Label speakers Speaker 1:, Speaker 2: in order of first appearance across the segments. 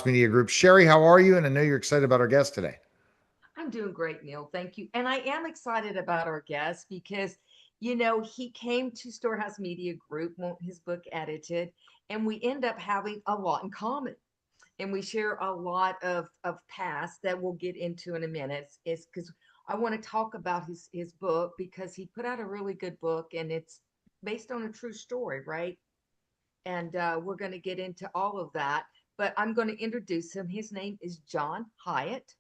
Speaker 1: Media Group. Sherry, how are you? And I know you're excited about our guest today.
Speaker 2: I'm doing great, Neil. Thank you. And I am excited about our guest because, he came to Storehouse Media Group, want his book edited, and we end up having a lot in common. And we share a lot of past that we'll get into in a minute. Is because I want to talk about his book because he put out a really good book and it's based on a true story, right? And we're going to get into all of that. But I'm going to introduce him. His name is John Hyatt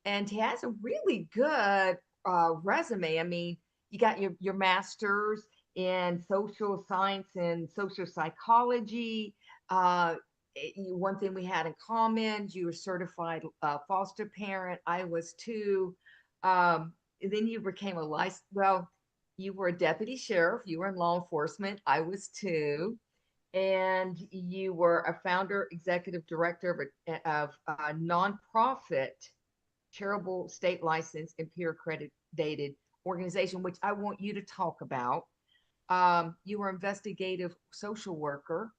Speaker 2: and he has a really good resume. I mean, you got your master's in social science and social psychology. One thing we had in common, you were certified foster parent. I was too. And then you became a license. Well, you were a deputy sheriff. You were in law enforcement. I was too. And you were a founder, executive director of a nonprofit charitable state licensed and peer accredited organization, which I want you to talk about. You were investigative social worker.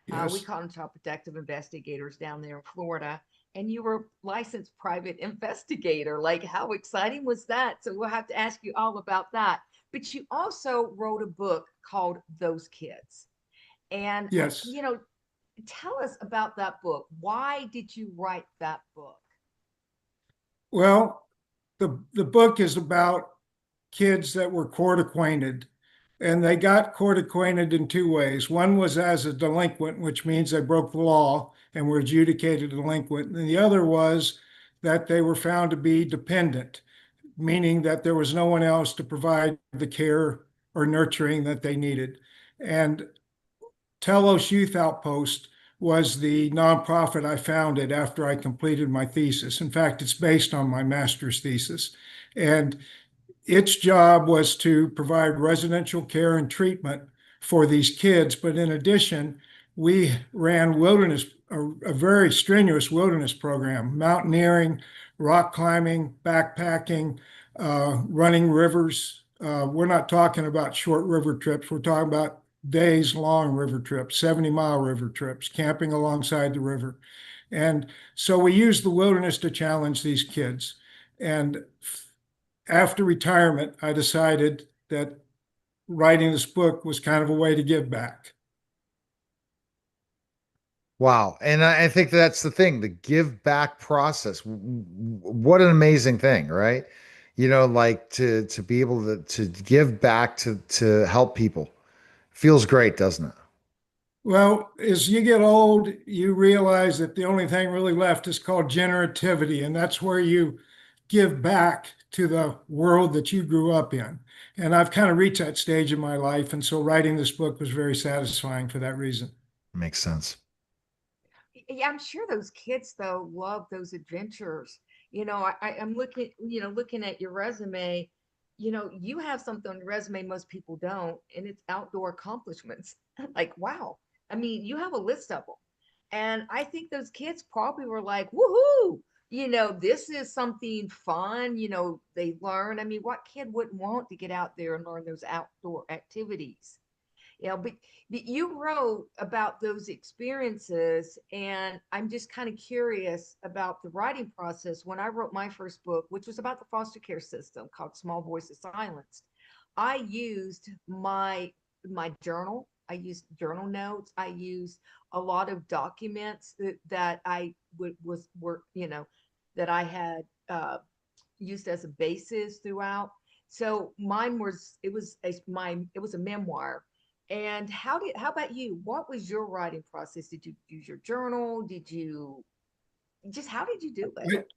Speaker 2: We
Speaker 3: Yes.
Speaker 2: call them child protective investigators down there in Florida. And you were licensed private investigator. Like, how exciting was that? So we'll have to ask you all about that. But you also wrote a book called Those Kids. And,
Speaker 3: Yes.
Speaker 2: you know, tell us about that book. Why did you write that book?
Speaker 3: Well, the book is about kids that were court acquainted, and they got court acquainted in two ways. One was as a delinquent, which means they broke the law and were adjudicated delinquent. And the other was that they were found to be dependent, meaning that there was no one else to provide the care or nurturing that they needed. And Telos Youth Outpost was the nonprofit I founded after I completed my thesis. In fact, it's based on my master's thesis. And its job was to provide residential care and treatment for these kids. But in addition, we ran a very strenuous wilderness program, mountaineering, rock climbing, backpacking, running rivers. We're not talking about short river trips. We're talking about days long river trips, 70-mile river trips, camping alongside the river. And so we used the wilderness to challenge these kids. And after retirement, I decided that writing this book was kind of a way to give back.
Speaker 1: Wow. And I think that's the thing, the give back process. What an amazing thing, right? Like to be able to give back to help people. Feels great, doesn't it?
Speaker 3: Well, as you get old, you realize that the only thing really left is called generativity, and that's where you give back to the world that you grew up in. And I've kind of reached that stage in my life, and so writing this book was very satisfying for that reason.
Speaker 1: Makes sense.
Speaker 2: Yeah, I'm sure those kids though love those adventures. I'm looking at your resume. You have something on your resume most people don't, and it's outdoor accomplishments. Like, wow. I mean, you have a list of them. And I think those kids probably were like, woohoo, this is something fun, they learn. I mean, what kid wouldn't want to get out there and learn those outdoor activities? But you wrote about those experiences, and I'm just kind of curious about the writing process. When I wrote my first book, which was about the foster care system called Small Voices Silenced, I used my journal. I used journal notes. I used a lot of documents that I would was were that I had used as a basis throughout. So mine was it was a memoir. And how about you? What was your writing process? Did you use your journal? Did you just how did you do it?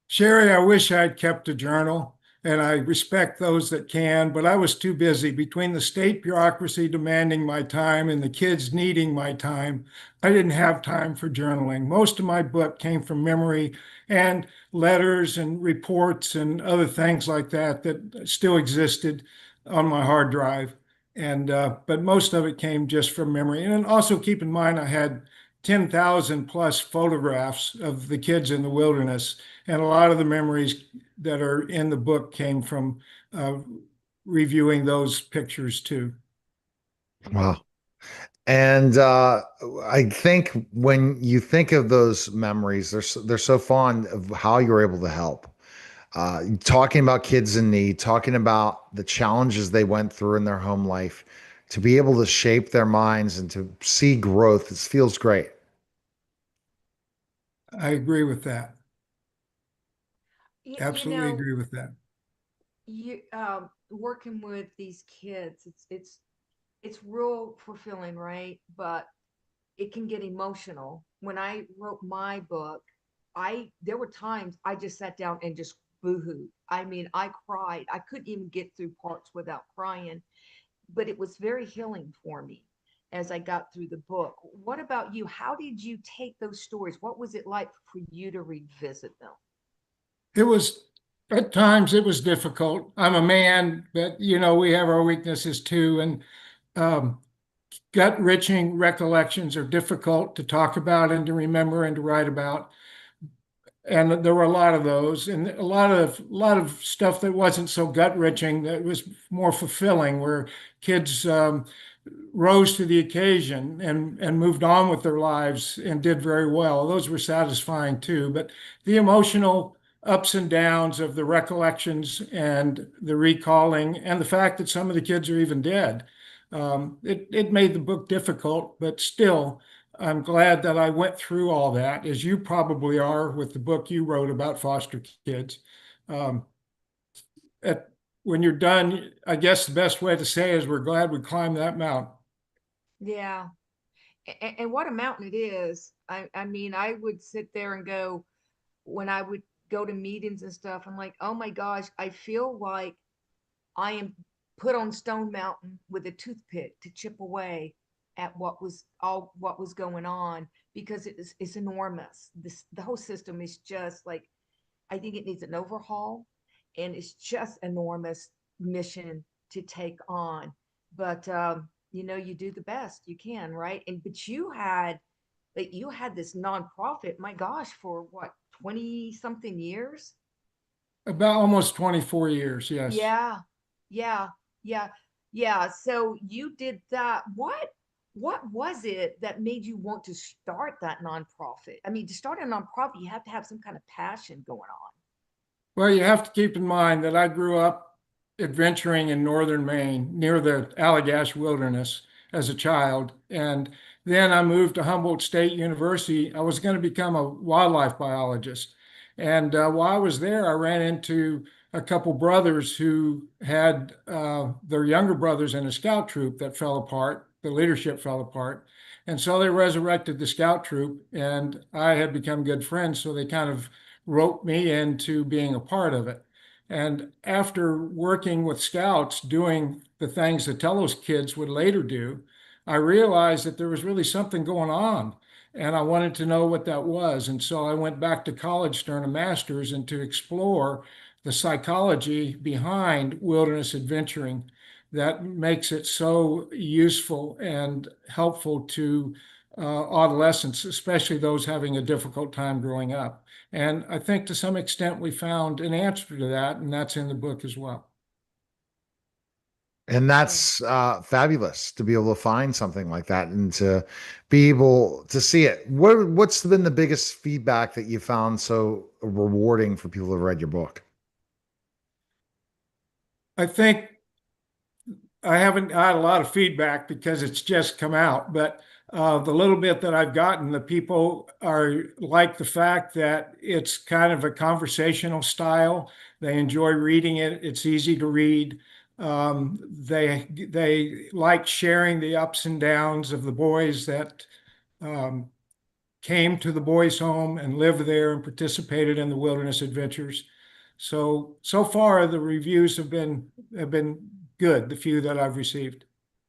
Speaker 3: Sherry, I wish I'd kept a journal, and I respect those that can, but I was too busy between the state bureaucracy demanding my time and the kids needing my time. I didn't have time for journaling. Most of my book came from memory and letters and reports and other things like that that still existed on my hard drive. And but most of it came just from memory. And also keep in mind, I had 10,000 plus photographs of the kids in the wilderness, and a lot of the memories that are in the book came from uh, reviewing those pictures too.
Speaker 1: Wow. And I think when you think of those memories, they're so fond of how you're able to help. Talking about kids in need, talking about the challenges they went through in their home life, to be able to shape their minds and to see growth, it feels great.
Speaker 3: I agree with that.
Speaker 2: You
Speaker 3: Absolutely
Speaker 2: know,
Speaker 3: agree with that.
Speaker 2: you working with these kids, it's real fulfilling, right? But it can get emotional. When I wrote my book, I there were times I just sat down and just boohooed. I mean, I cried. I couldn't even get through parts without crying, but it was very healing for me as I got through the book. What about you? How did you take those stories? What was it like for you to revisit them?
Speaker 3: It was at times it was difficult. I'm a man, but we have our weaknesses too, and um, gut-wrenching recollections are difficult to talk about and to remember and to write about. And there were a lot of those, and a lot of stuff that wasn't so gut-wrenching, that was more fulfilling, where kids rose to the occasion and moved on with their lives and did very well. Those were satisfying too. But the emotional ups and downs of the recollections and the recalling, and the fact that some of the kids are even dead, it made the book difficult, but still. I'm glad that I went through all that, as you probably are with the book you wrote about foster kids. Um, at, when you're done, I guess the best way to say is we're glad we climbed that mountain.
Speaker 2: Yeah. And what a mountain it is. I mean, I would sit there and go, when I would go to meetings and stuff, I'm like, oh my gosh, I feel like I am put on Stone Mountain with a toothpick to chip away at what was going on, because it's enormous. The whole system is just like, I think it needs an overhaul, and it's just enormous mission to take on. But you do the best you can, right? And but you had this nonprofit, my gosh, for what, 20 something years?
Speaker 3: About almost 24 years, yes.
Speaker 2: Yeah, yeah, yeah, yeah. So you did that. What was it that made you want to start that nonprofit? I mean, to start a nonprofit, you have to have some kind of passion going on.
Speaker 3: Well, you have to keep in mind that I grew up adventuring in northern Maine near the Allagash Wilderness as a child. And then I moved to Humboldt State University. I was going to become a wildlife biologist. And while I was there, I ran into a couple brothers who had their younger brothers in a scout troop that fell apart. The leadership fell apart. And so they resurrected the scout troop, and I had become good friends. So they kind of roped me into being a part of it. And after working with scouts, doing the things that Telos kids would later do, I realized that there was really something going on. And I wanted to know what that was. And so I went back to college to earn a master's and to explore the psychology behind wilderness adventuring that makes it so useful and helpful to adolescents, especially those having a difficult time growing up. And I think to some extent we found an answer to that, and that's in the book as well.
Speaker 1: And
Speaker 2: Yeah.
Speaker 1: that's fabulous to be able to find something like that and to be able to see it. What's been the biggest feedback that you found so rewarding for people who have read your book?
Speaker 3: I think I haven't got a lot of feedback because it's just come out, but the little bit that I've gotten, the people are like the fact that it's kind of a conversational style. They enjoy reading it. It's easy to read. They like sharing the ups and downs of the boys that um, came to the boys' home and lived there and participated in the wilderness adventures. So far the reviews have been good, the few that I've received.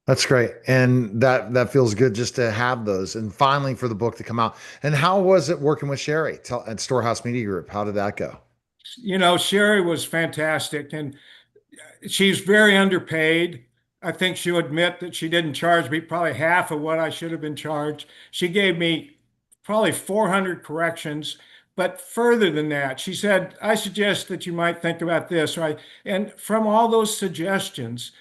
Speaker 1: That's great. And that feels good just to have those. And finally for the book to come out. And how was it working with Sherry at Storehouse Media Group? How did that go?
Speaker 3: Sherry was fantastic, and she's very underpaid. I think she'll admit that she didn't charge me probably half of what I should have been charged. She gave me probably 400 corrections, but further than that, she said, I suggest that you might think about this, right? And from all those suggestions,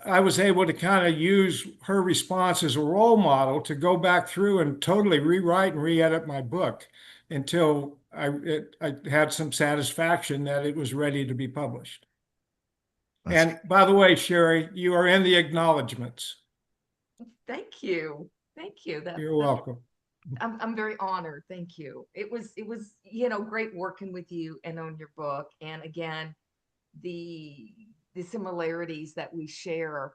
Speaker 3: I was able to kind of use her response as a role model to go back through and totally rewrite and re-edit my book until I had some satisfaction that it was ready to be published.
Speaker 1: That's
Speaker 3: And by the way, Sherry, you are in the acknowledgments.
Speaker 2: Thank you. Thank you.
Speaker 3: You're
Speaker 2: That's
Speaker 3: welcome.
Speaker 2: I'm very honored. Thank you. It was great working with you and on your book. And again, the the similarities that we share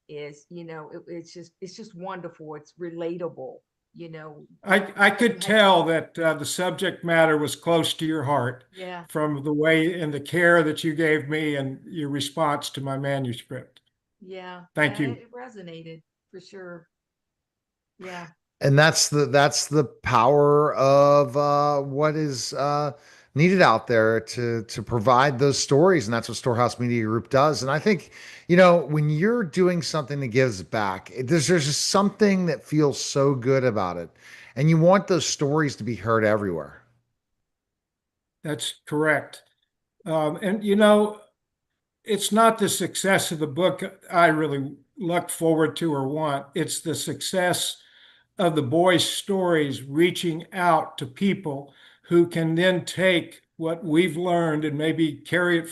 Speaker 2: is it's just wonderful. It's relatable. You know,
Speaker 3: I
Speaker 2: that you
Speaker 3: could
Speaker 2: had
Speaker 3: tell that the subject matter was close to your heart
Speaker 2: yeah,
Speaker 3: from the way and the care that you gave me and your response to my manuscript.
Speaker 2: yeah,
Speaker 3: Thank
Speaker 2: yeah.
Speaker 3: you.
Speaker 2: It resonated for sure. Yeah.
Speaker 1: and that's the power of what is needed out there to provide those stories, and that's what Storehouse Media Group does. And I think, when you're doing something that gives back, there's just something that feels so good about it, and you want those stories to be heard everywhere.
Speaker 3: That's correct. And it's not the success of the book I really look forward to or want. It's the success of the boys' stories reaching out to people who can then take what we've learned and maybe carry it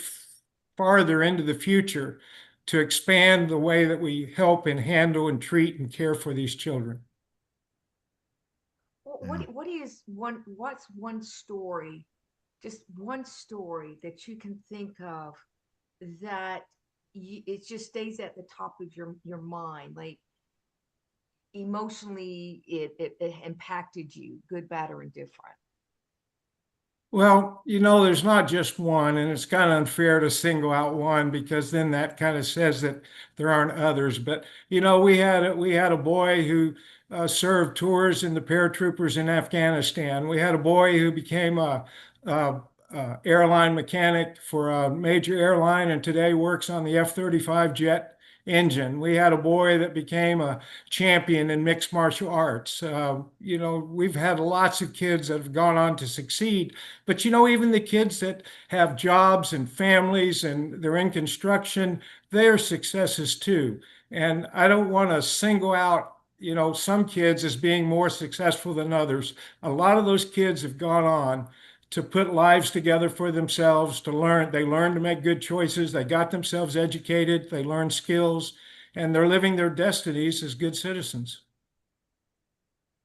Speaker 3: farther into the future to expand the way that we help and handle and treat and care for these children.
Speaker 2: What
Speaker 1: Yeah.
Speaker 2: what's one story, just one story that you can think of that it just stays at the top of your mind, like emotionally it impacted you, good, bad, or indifferent.
Speaker 3: Well, there's not just one, and it's kind of unfair to single out one because then that kind of says that there aren't others. But we had a boy who served tours in the paratroopers in Afghanistan. We had a boy who became a airline mechanic for a major airline and today works on the F-35 jet engine. We had a boy that became a champion in mixed martial arts. We've had lots of kids that have gone on to succeed. But even the kids that have jobs and families and they're in construction, they're successes too. And I don't want to single out, some kids as being more successful than others. A lot of those kids have gone on to put lives together for themselves, to learn. They learned to make good choices. They got themselves educated. They learned skills, and they're living their destinies as good citizens.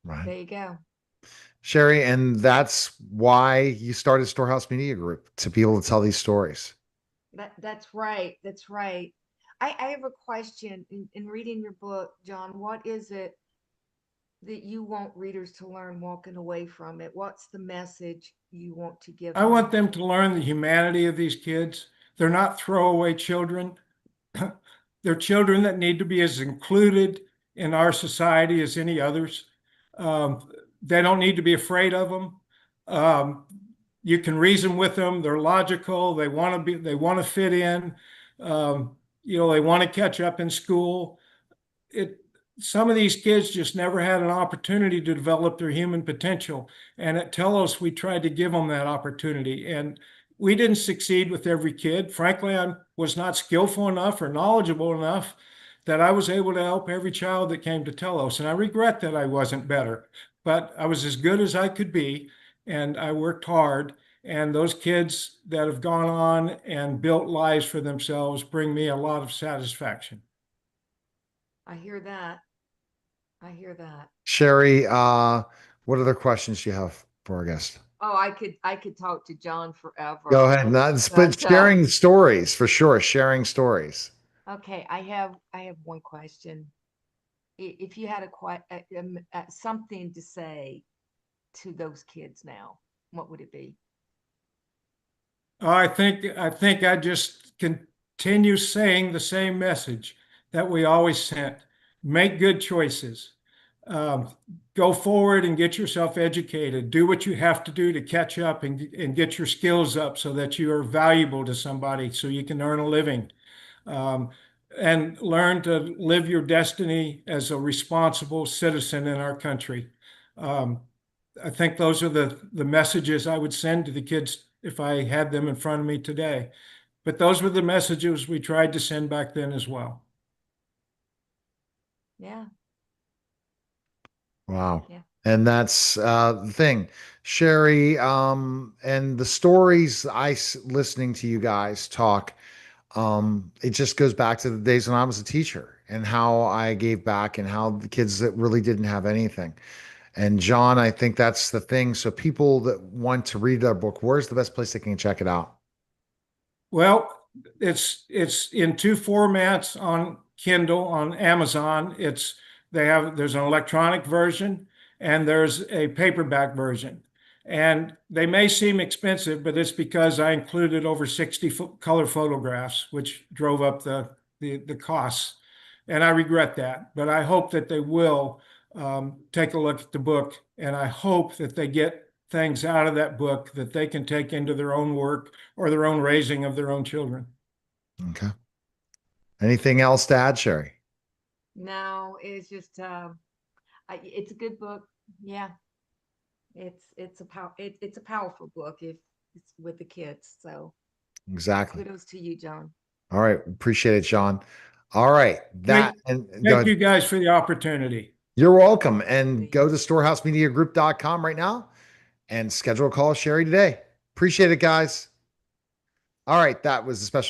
Speaker 1: Right.
Speaker 2: There you go.
Speaker 1: Sherry, and that's why you started Storehouse Media Group, to be able to tell these stories.
Speaker 2: That's right. That's right. I have a question in reading your book, John. What is it that you want readers to learn walking away from it? What's the message you want to give
Speaker 3: I
Speaker 2: them?
Speaker 3: want them to learn the humanity of these kids. They're not throwaway children. They're children that need to be as included in our society as any others. They don't need to be afraid of them. Um, you can reason with them. They're logical. They want to fit in. They want to catch up in school. it Some of these kids just never had an opportunity to develop their human potential. And at Telos, we tried to give them that opportunity. And we didn't succeed with every kid. Frankly, I was not skillful enough or knowledgeable enough that I was able to help every child that came to Telos. And I regret that I wasn't better, but I was as good as I could be. And I worked hard. And those kids that have gone on and built lives for themselves bring me a lot of satisfaction.
Speaker 2: I hear that. I hear that.
Speaker 1: Sherry, what other questions do you have for our guest?
Speaker 2: Oh, I could talk to John
Speaker 1: Go
Speaker 2: forever.
Speaker 1: ahead. Not, but
Speaker 2: But
Speaker 1: sharing stories for sure. Sharing stories.
Speaker 2: okay, I have one question. If you had something to say to those kids now, what would it be?
Speaker 3: I think I just continue saying the same message that we always sent. Make good choices. Um, Go forward and get yourself educated. Do what you have to do to catch up and get your skills up so that you are valuable to somebody so you can earn a living. Um, and learn to live your destiny as a responsible citizen in our country. Um, I think those are the messages I would send to the kids if I had them in front of me today. But those were the messages we tried to send back then as well.
Speaker 2: Yeah.
Speaker 1: Wow.
Speaker 2: Yeah.
Speaker 1: And that's the thing, Sherry, and the stories listening to you guys talk, it just goes back to the days when I was a teacher and how I gave back and how the kids that really didn't have anything. And John, I think that's the thing. So people that want to read their book, where's the best place they can check it out?
Speaker 3: Well, it's in two formats on Kindle, on Amazon. There's an electronic version and there's a paperback version. And they may seem expensive, but it's because I included over 60 color photographs, which drove up the costs. And I regret that, but I hope that they will take a look at the book, and I hope that they get things out of that book that they can take into their own work or their own raising of their own children.
Speaker 1: Okay. Anything else to add, Sherry?
Speaker 2: No, it's just it's a good book. Yeah. It's a powerful book if it's with the kids. So
Speaker 1: Exactly.
Speaker 2: kudos to you, John.
Speaker 1: All right. Appreciate it, John. All right.
Speaker 3: Thank,
Speaker 1: That and go
Speaker 3: thank
Speaker 1: ahead.
Speaker 3: you guys for the opportunity.
Speaker 1: You're welcome. And
Speaker 2: Absolutely.
Speaker 1: go to storehousemediagroup.com right now and schedule a call with Sherry today. Appreciate it, guys. All right. That was a special